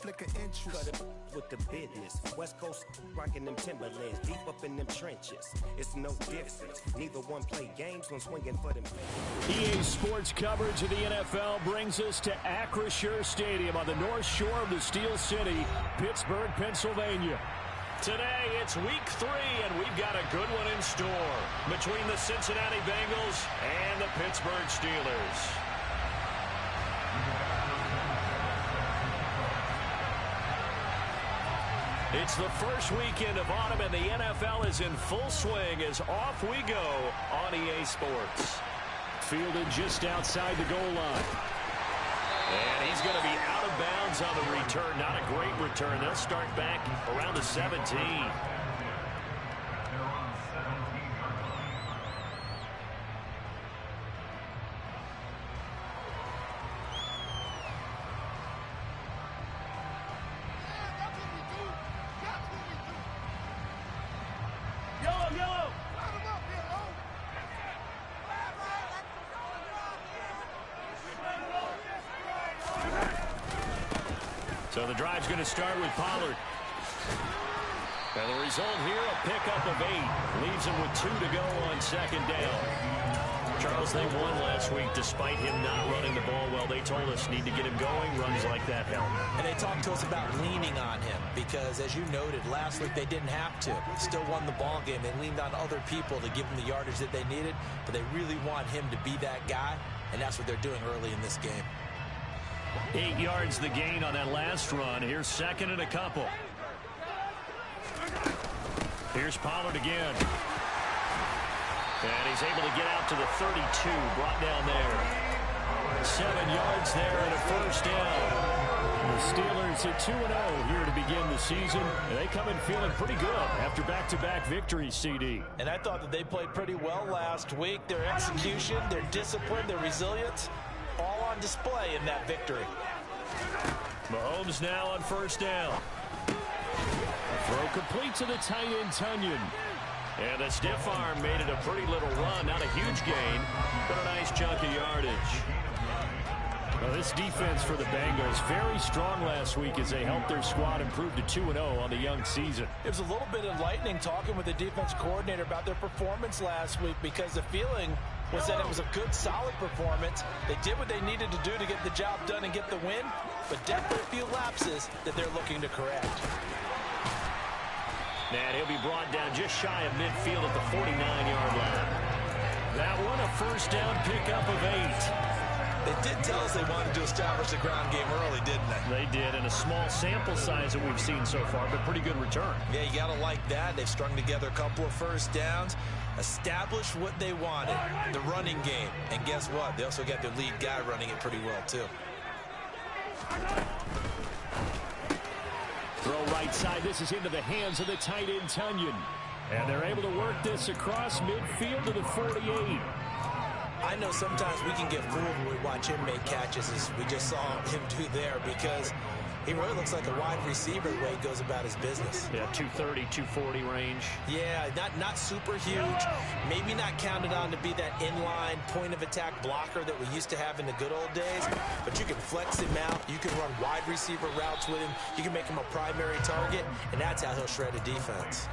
conflict of interest. Cut it with the business. West Coast rocking them Timberlands, deep up in them trenches. It's no difference. Neither one play games, one swinging for them. EA Sports coverage of the NFL brings us to Acrisure Stadium on the north shore of the Steel City, Pittsburgh, Pennsylvania. Today, it's week 3, and we've got a good one in store between the Cincinnati Bengals and the Pittsburgh Steelers. It's the first weekend of autumn, and the NFL is in full swing as off we go on EA Sports. Fielded just outside the goal line. And he's going to be out of bounds on the return. Not a great return. They'll start back around the 17. So the drive's going to start with Pollard. And the result here, a pickup of 8. Leaves him with 2 to go on second down. Charles, they won last week despite him not running the ball well. They told us need to get him going. Runs like that help. And they talked to us about leaning on him because, as you noted, last week they didn't have to. Still won the ball game. They leaned on other people to give them the yardage that they needed, but they really want him to be that guy, and that's what they're doing early in this game. 8 yards the gain on that last run. Here's second and a couple. Here's Pollard again. And he's able to get out to the 32. Brought down there. 7 yards there and a first down. The Steelers at 2-0 here to begin the season. And they come in feeling pretty good after back-to-back victories, CD. And I thought that they played pretty well last week. Their execution, their discipline, their resilience, all on display in that victory. Mahomes now on first down. Throw complete to the tight end, Tonyan. And the stiff arm made it a pretty little run. Not a huge gain, but a nice chunk of yardage. Well, this defense for the Bengals, very strong last week as they helped their squad improve to 2-0 on the young season. It was a little bit enlightening talking with the defense coordinator about their performance last week because the feeling was that it was a good, solid performance. They did what they needed to do to get the job done and get the win, but definitely a few lapses that they're looking to correct. And he'll be brought down just shy of midfield at the 49-yard line. That one a first down pickup of 8. They did tell us they wanted to establish the ground game early, didn't they? They did, and a small sample size that we've seen so far, but pretty good return. Yeah, you got to like that. They've strung together a couple of first downs, established what they wanted, the running game. And guess what? They also got their lead guy running it pretty well, too. Throw right side. This is into the hands of the tight end, Tonyan. And they're able to work this across midfield to the 48. I know sometimes we can get fooled when we watch him make catches, as we just saw him do there, because he really looks like a wide receiver the way he goes about his business. Yeah, 230, 240 range. Yeah, not super huge. Maybe not counted on to be that inline point-of-attack blocker that we used to have in the good old days, but you can flex him out. You can run wide receiver routes with him. You can make him a primary target, and that's how he'll shred a defense.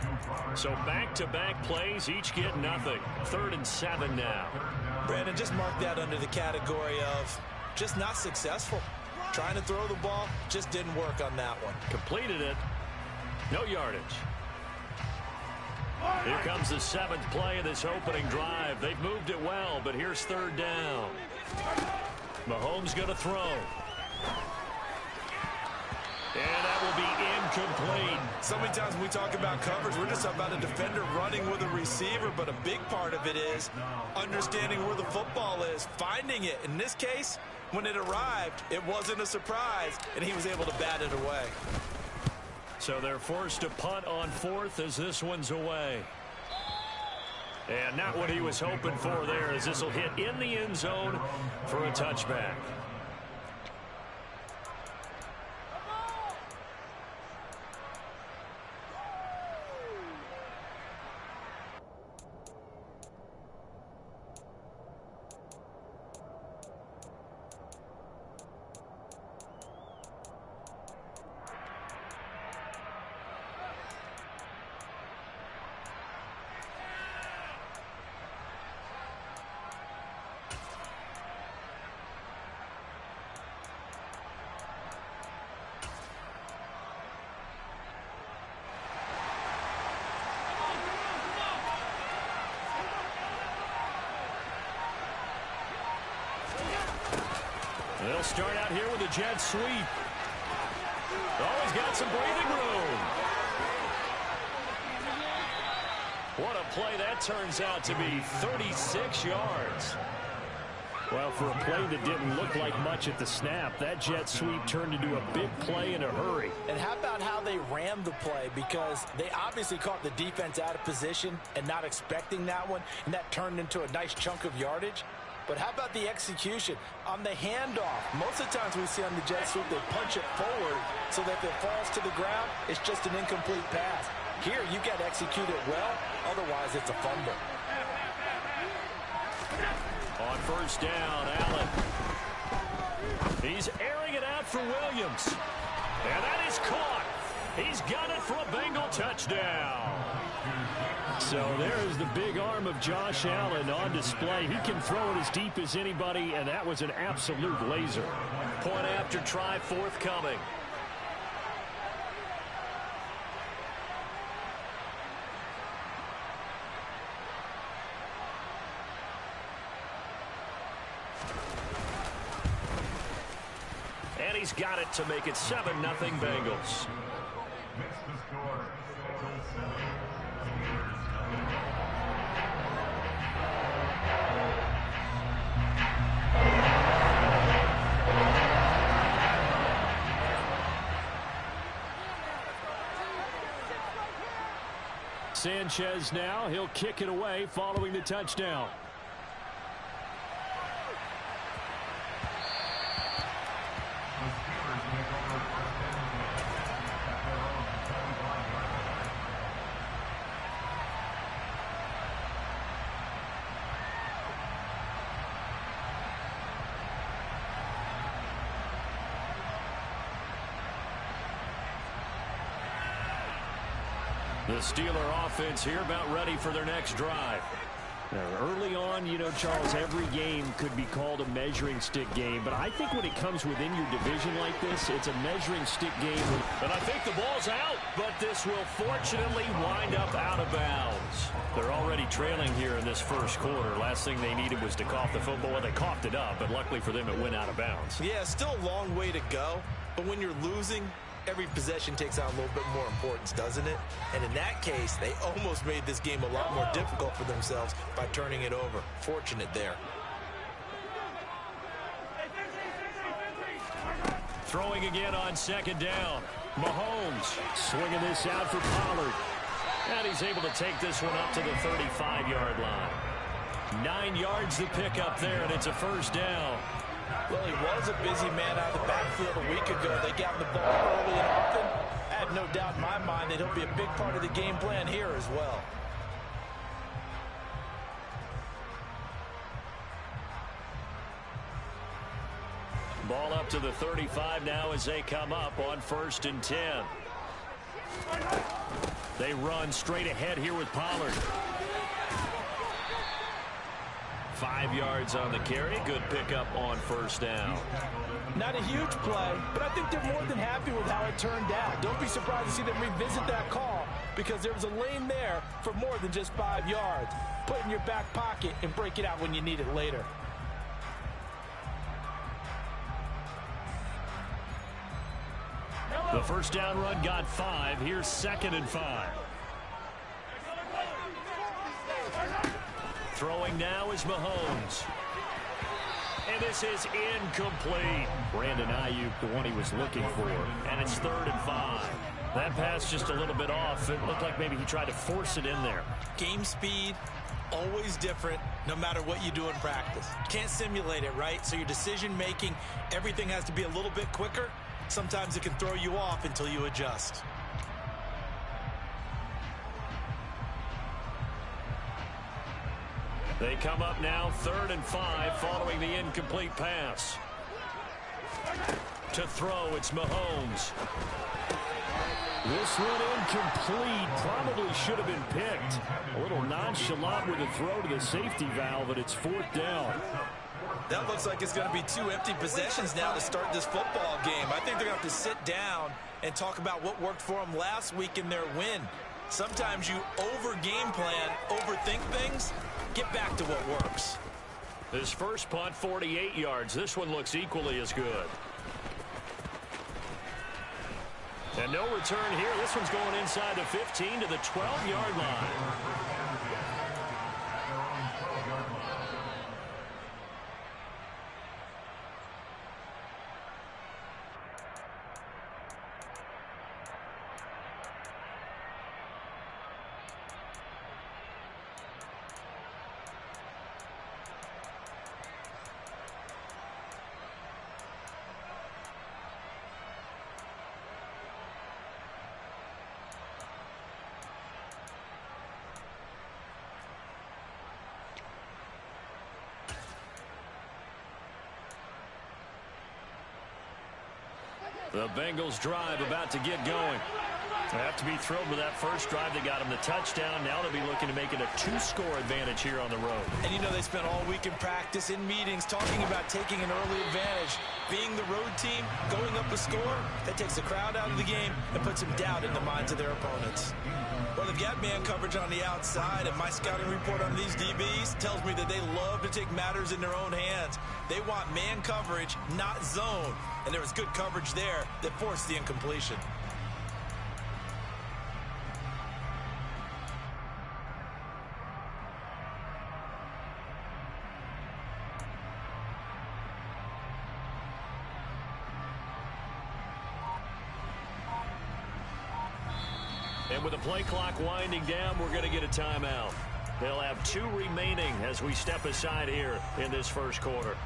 So back-to-back plays, each get nothing. 3rd and 7 now. Brandon, just mark that under the category of just not successful. Trying to throw the ball, just didn't work on that one. Completed it. No yardage. Here comes the 7th play of this opening drive. They've moved it well, but here's 3rd down. Mahomes going to throw. And that will be incomplete. So many times when we talk about coverage, we're just about a defender running with a receiver, but a big part of it is understanding where the football is, finding it. In this case, when it arrived, it wasn't a surprise, and he was able to bat it away. So they're forced to punt on 4th as this one's away. And not what he was hoping for there, as this will hit in the end zone for a touchback. start out here with a jet sweep. Oh, he's got some breathing room. What a play that turns out to be, 36 yards. Well, for a play that didn't look like much at the snap, that jet sweep turned into a big play in a hurry. And how about how they ran the play? Because they obviously caught the defense out of position and not expecting that one, and that turned into a nice chunk of yardage. But how about the execution on the handoff? Most of the times we see on the jet sweep, they punch it forward so that if it falls to the ground, it's just an incomplete pass. Here, you got to execute it well, otherwise it's a fumble. On first down, Allen. He's airing it out for Williams. And that is caught. He's got it for a Bengal touchdown. So there's the big arm of Josh Allen on display. He can throw it as deep as anybody, and that was an absolute laser. Point after try forthcoming. And he's got it to make it 7-0 Bengals. Sanchez now, he'll kick it away following the touchdown. The Steeler offense here about ready for their next drive. Now, early on, you know, Charles, every game could be called a measuring stick game, but I think when it comes within your division like this, it's a measuring stick game. And I think the ball's out, but this will fortunately wind up out of bounds. They're already trailing here in this first quarter. Last thing they needed was to cough the football. Well, they coughed it up, but luckily for them, it went out of bounds. Yeah, still a long way to go, but when you're losing, every possession takes on a little bit more importance, doesn't it? And in that case, they almost made this game a lot more difficult for themselves by turning it over. Fortunate there. Throwing again on second down. Mahomes swinging this out for Pollard. And he's able to take this one up to the 35-yard line. 9 yards to pick up there, and it's a first down. Well, he was a busy man out of the backfield a week ago. They got the ball early and often. I have no doubt in my mind that he'll be a big part of the game plan here as well. Ball up to the 35 now as they come up on 1st and 10. They run straight ahead here with Pollard. 5 yards on the carry. Good pickup on first down. Not a huge play, but I think they're more than happy with how it turned out. Don't be surprised to see them revisit that call because there was a lane there for more than just 5 yards. Put it in your back pocket and break it out when you need it later. The first down run got 5. Here's 2nd and 5. Throwing now is Mahomes. And this is incomplete. Brandon Ayuk, the one he was looking for. And it's 3rd and 5. That pass just a little bit off. It looked like maybe he tried to force it in there. Game speed, always different, no matter what you do in practice. Can't simulate it, right? So your decision making, everything has to be a little bit quicker. Sometimes it can throw you off until you adjust. They come up now 3rd and 5 following the incomplete pass. To throw, it's Mahomes. This one incomplete. Probably should have been picked. A little nonchalant with a throw to the safety valve, but it's 4th down. That looks like it's going to be 2 empty possessions now to start this football game. I think they're going to have to sit down and talk about what worked for them last week in their win. Sometimes you over-game plan, overthink things. Get back to what works. His first punt, 48 yards. This one looks equally as good. And no return here. This one's going inside the 15 to the 12-yard line. The Bengals drive about to get going. They have to be thrilled with that first drive. They got them the touchdown. Now they'll be looking to make it a 2-score advantage here on the road. And you know they spent all week in practice, in meetings, talking about taking an early advantage. Being the road team, going up a score, that takes the crowd out of the game and puts some doubt in the minds of their opponents. Well, they've got man coverage on the outside, and my scouting report on these DBs tells me that they love to take matters in their own hands. They want man coverage, not zone. And there was good coverage there that forced the incompletion. And with the play clock winding down, we're going to get a timeout. They'll have 2 remaining as we step aside here in this first quarter.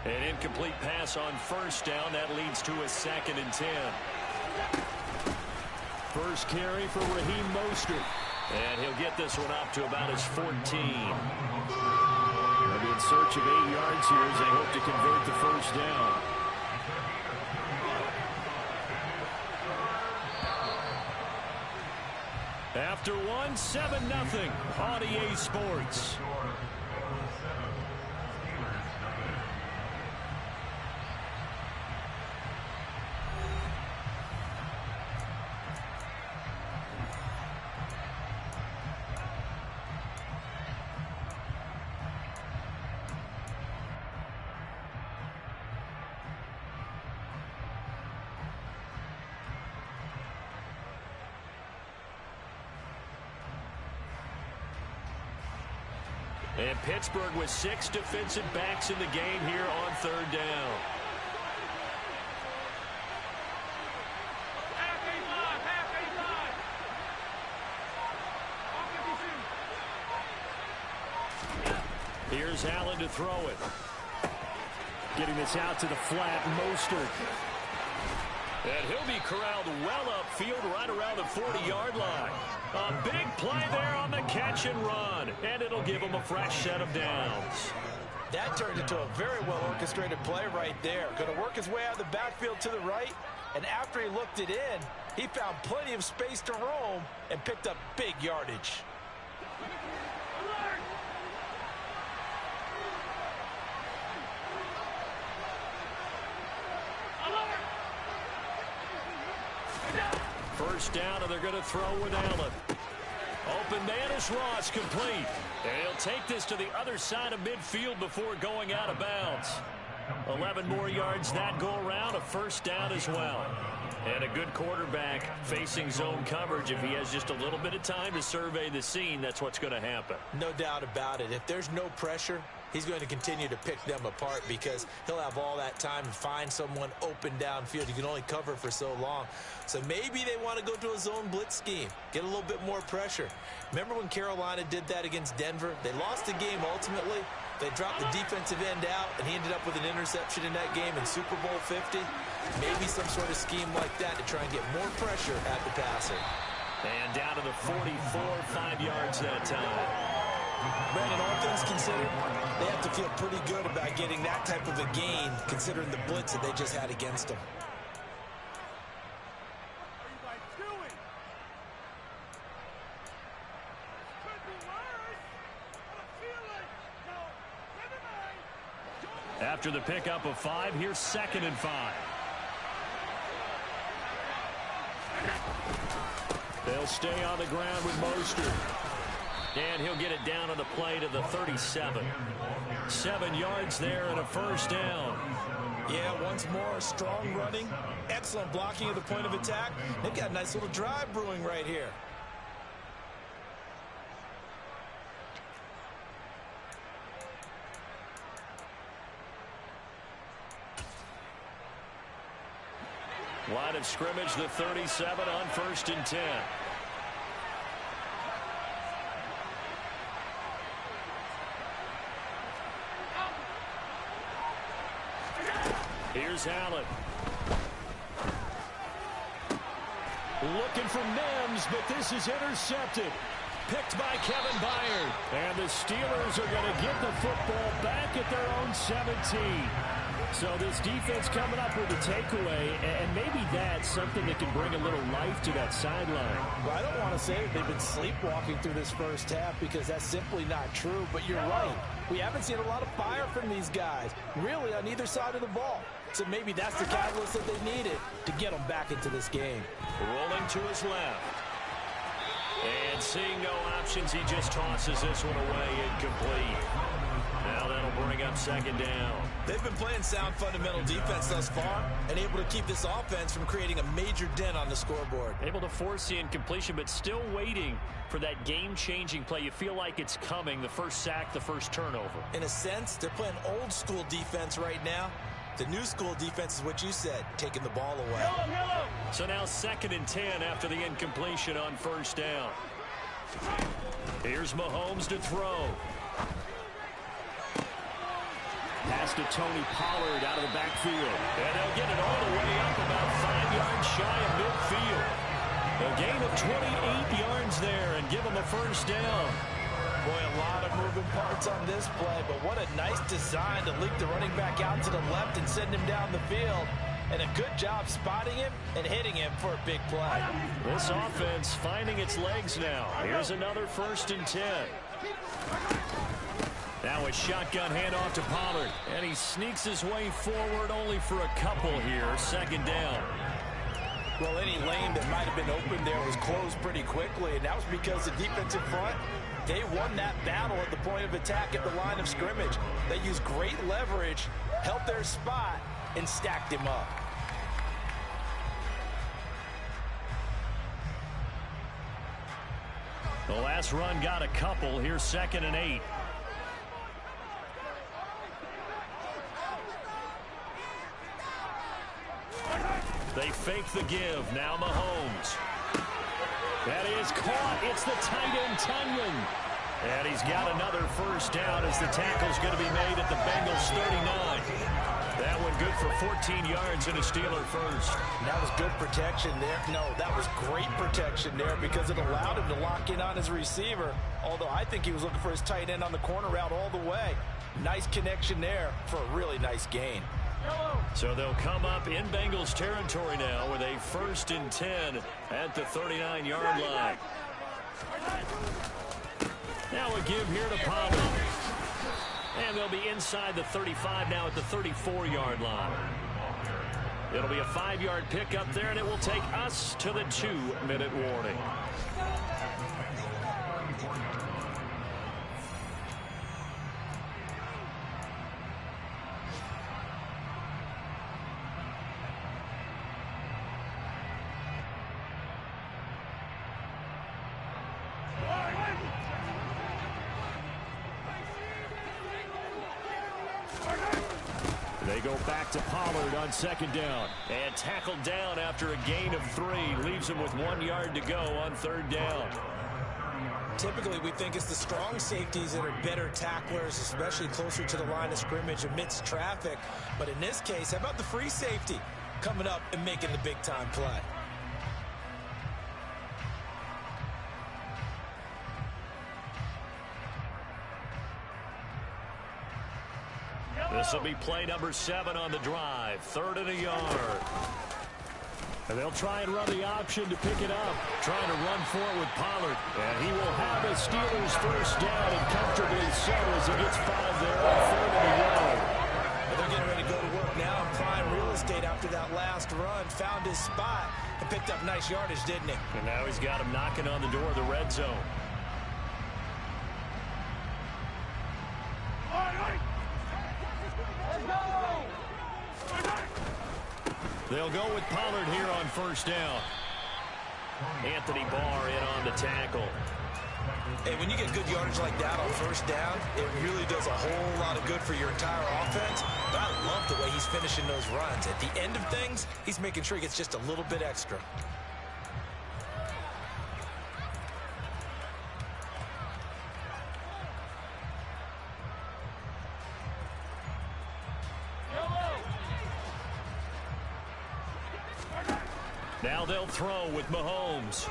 An incomplete pass on first down. That leads to a 2nd and 10. First carry for Raheem Mostert. And he'll get this one up to about his 14. They'll be in search of 8 yards here as they hope to convert the first down. After one, 7-0 on EA Sports. And Pittsburgh with 6 defensive backs in the game here on 3rd down. Here's Allen to throw it. Getting this out to the flat, Mostert. And he'll be corralled well upfield right around the 40-yard line. A big play there on the catch and run, and it'll give him a fresh set of downs. That turned into a very well-orchestrated play right there. Going to work his way out of the backfield to the right, and after he looked it in, he found plenty of space to roam and picked up big yardage. First down, and they're going to throw with Allen. Open man is Ross, complete. And he'll take this to the other side of midfield before going out of bounds. 11 more yards that go around, a first down as well. And a good quarterback facing zone coverage. If he has just a little bit of time to survey the scene, that's what's going to happen. No doubt about it. If there's no pressure, he's going to continue to pick them apart because he'll have all that time to find someone open downfield. You can only cover for so long. So maybe they want to go to a zone blitz scheme, get a little bit more pressure. Remember when Carolina did that against Denver? They lost the game ultimately. They dropped the defensive end out, and he ended up with an interception in that game in Super Bowl 50. Maybe some sort of scheme like that to try and get more pressure at the passer. And down to the 44, 5 yards that time. Brandon, all things considered, they have to feel pretty good about getting that type of a gain, considering the blitz that they just had against them. After the pickup of 5, here's 2nd and 5. They'll stay on the ground with Mostert. And he'll get it down on the play to the 37. 7 yards there and a first down. Yeah, once more, strong running, excellent blocking at the point of attack. They've got a nice little drive brewing right here. Line of scrimmage, the 37 on 1st and 10. Here's Allen. Looking for Mims, but this is intercepted. Picked by Kevin Byard. And the Steelers are going to get the football back at their own 17. So this defense coming up with a takeaway, and maybe that's something that can bring a little life to that sideline. Well, I don't want to say that they've been sleepwalking through this first half because that's simply not true, but you're right. We haven't seen a lot of fire from these guys, really on either side of the ball. So maybe that's the catalyst that they needed to get them back into this game. Rolling to his left. And seeing no options, he just tosses this one away, incomplete. Now that'll bring up 2nd down. They've been playing sound fundamental defense thus far and able to keep this offense from creating a major dent on the scoreboard. Able to force the incompletion, but still waiting for that game-changing play. You feel like it's coming, the first sack, the first turnover. In a sense, they're playing old-school defense right now. The new school defense is what you said, taking the ball away. So now 2nd and 10 after the incompletion on 1st down. Here's Mahomes to throw. Pass to Tony Pollard out of the backfield. And they'll get it all the way up about 5 yards shy of midfield. A gain of 28 yards there and give them a first down. Boy, a lot of moving parts on this play, but what a nice design to leak the running back out to the left and send him down the field. And a good job spotting him and hitting him for a big play. This offense finding its legs now. Here's another 1st and 10. Now a shotgun handoff to Pollard. And he sneaks his way forward only for a couple here. 2nd down. Well, any lane that might have been open there was closed pretty quickly, and that was because the defensive front, they won that battle at the point of attack at the line of scrimmage. They used great leverage, held their spot, and stacked him up. The last run got a couple. Here's 2nd and 8. They fake the give. Now Mahomes. That is caught. It's the tight end, Tunyon. And he's got another first down as the tackle's going to be made at the Bengals 39. That one good for 14 yards and a Steeler first. That was good protection there. No, that was great protection there because it allowed him to lock in on his receiver. Although I think he was looking for his tight end on the corner route all the way. Nice connection there for a really nice gain. So they'll come up in Bengals territory now with a 1st and 10 at the 39-yard line. Now a give here to Pollard. And they'll be inside the 35 now at the 34-yard line. It'll be a 5-yard pickup there, and it will take us to the 2-minute warning. They go back to Pollard on 2nd down. And tackled down after a gain of 3. Leaves him with 1 yard to go on 3rd down. Typically, we think it's the strong safeties that are better tacklers, especially closer to the line of scrimmage amidst traffic. But in this case, how about the free safety coming up and making the big-time play? This will be play number 7 on the drive. 3rd and a yard. And they'll try and run the option to pick it up. Trying to run for it with Pollard. And he will have a Steelers first down, and comfortably so as he gets 5 there on 3rd and a yard. Well, they're getting ready to go to work now in prime real estate after that last run. Found his spot and picked up nice yardage, didn't he? And now he's got him knocking on the door of the red zone. They'll go with Pollard here on first down. Anthony Barr in on the tackle. Hey, when you get good yardage like that on first down, it really does a whole lot of good for your entire offense. But I love the way he's finishing those runs. At the end of things, he's making sure he gets just a little bit extra. Now they'll throw with Mahomes.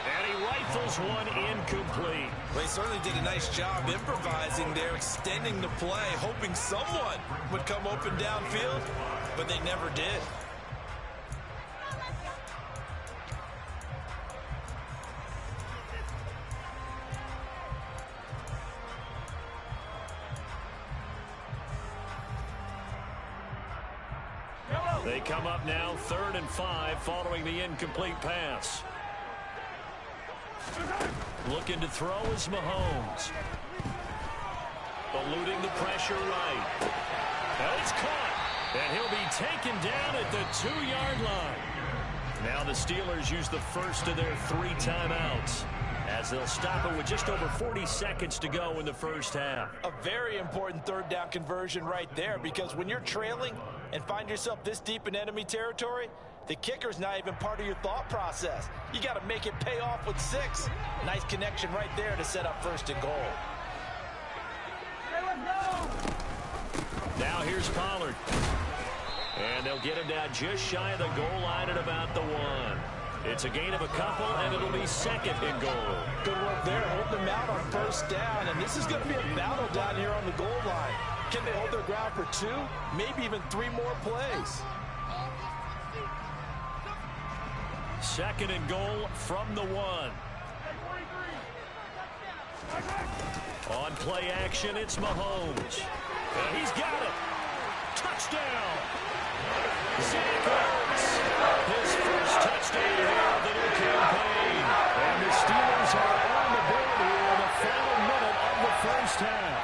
And he rifles one incomplete. Well, he certainly did a nice job improvising there, extending the play, hoping someone would come open downfield, but they never did. They come up now 3rd and 5 following the incomplete pass. Looking to throw is Mahomes. Eluding the pressure right. And it's caught. And he'll be taken down at the 2-yard line. Now the Steelers use the first of their 3 timeouts, as they'll stop it with just over 40 seconds to go in the first half. A very important 3rd down conversion right there, because when you're trailing and find yourself this deep in enemy territory, the kicker's not even part of your thought process. You got to make it pay off with 6. Nice connection right there to set up 1st and goal. Now here's Pollard. And they'll get him down just shy of the goal line at about the 1. It's a gain of a couple, and it'll be 2nd and goal. Good work there, holding them out on 1st down, and this is going to be a battle down here on the goal line. Can they hold their ground for 2, maybe even 3 more plays? 2nd and goal from the 1. On play action, it's Mahomes. And he's got it. Touchdown. Zach Ertz, his first touchdown here of the new campaign. And the Steelers are on the board here in the final minute of the first half.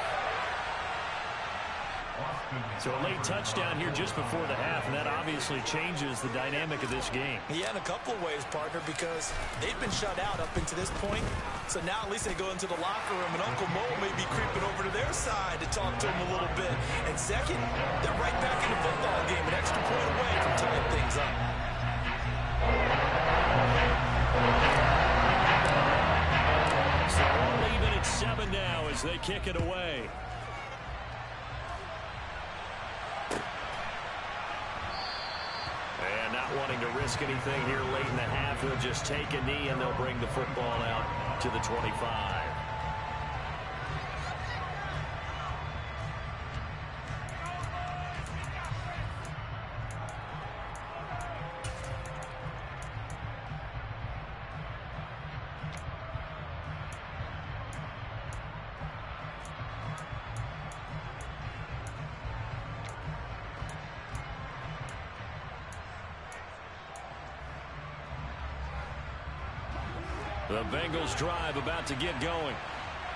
So a late touchdown here just before the half, and that obviously changes the dynamic of this game. Yeah, in a couple of ways, partner, because they've been shut out up until this point. So now at least they go into the locker room, and Uncle Mo may be creeping over to their side to talk to him a little bit. And second, they're right back in the football game, an extra point away from tying things up. So we'll leave it at 7 now as they kick it away. And not wanting to risk anything here late in the half, he'll just take a knee and they'll bring the football out to the 25. The Bengals drive about to get going.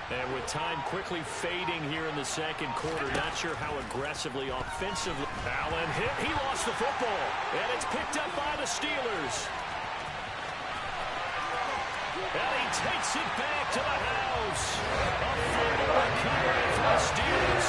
And with time quickly fading here in the 2nd quarter, not sure how aggressively, offensively. Allen hit. He lost the football. And it's picked up by the Steelers. And he takes it back to the house. A fumble recovery for the Steelers.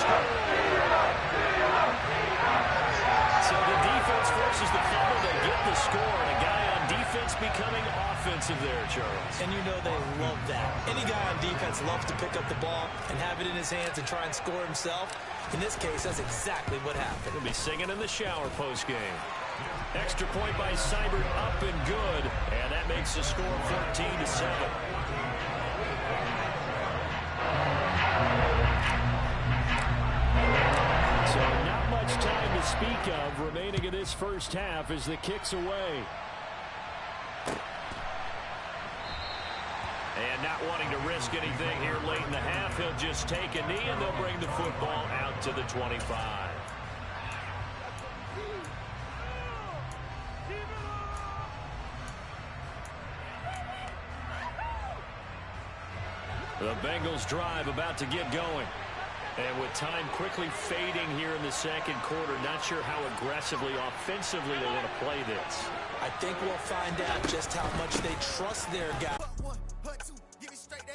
So the defense forces the fumble. They get the score. And a guy on defense becoming offensive there, Charles. And you know they love that. Any guy on defense loves to pick up the ball and have it in his hands and try and score himself. In this case, that's exactly what happened. He'll be singing in the shower post-game. Extra point by Seibert, up and good. And that makes the score 14-7. speak of remaining in this first half as the kick's away. And not wanting to risk anything here late in the half, he'll just take a knee, and they'll bring the football out to the 25. The Bengals drive about to get going. And with time quickly fading here in the second quarter, not sure how aggressively, offensively they want to play this. I think we'll find out just how much they trust their guy.